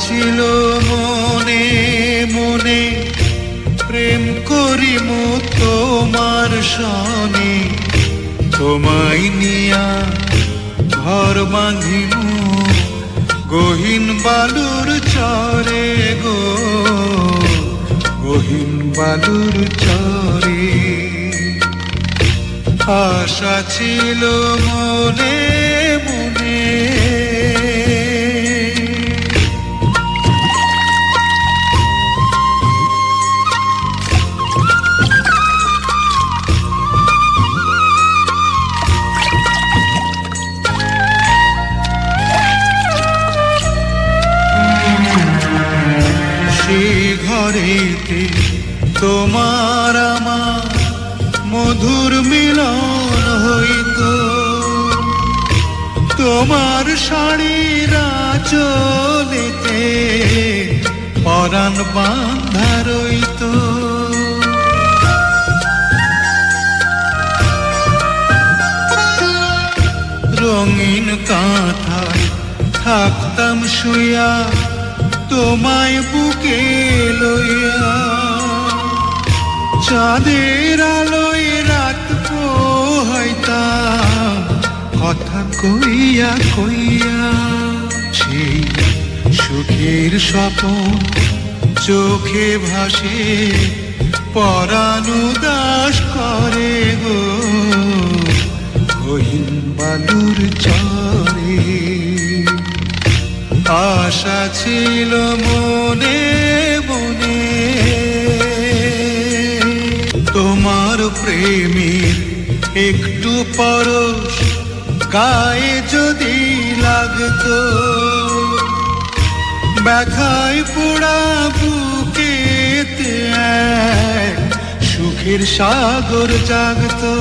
ছিল মনে মনে প্রেম করিম তোমার সনে, তোমায় নিয়া ঘর বাঁধিম গহীন বালুর চরে গো, গহীন বালুর চরে। আশা ছিল মনে মনে। সেই ঘরেতে তোমার আমার মধুর মিলন হইত, তোমার শাড়ির আঁচলেতে পরাণ বাঁধা রইত। রঙিন কাঁথায় থাকতাম শুয়া তোমায় বুকে লইয়া, চাঁদের আলোয় রাত পোহাইতাম কথা কইয়া কইয়া। সেই সুখের স্বপন চোখে ভাসে পরাণ উদাস করে গো, গহীন বালুর চরে। আশা ছিল মনে মনে তোমার প্রেমের একটু পরশ গায়ে যদি লাগতো, ব্যথায় পোড়া বুকেতে এক সুখের সাগর জাগতো।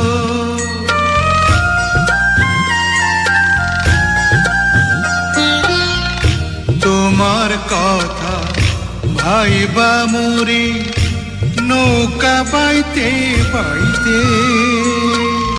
তোমার কথা ভাইবা মরি নৌকা বাইতে বাইতে,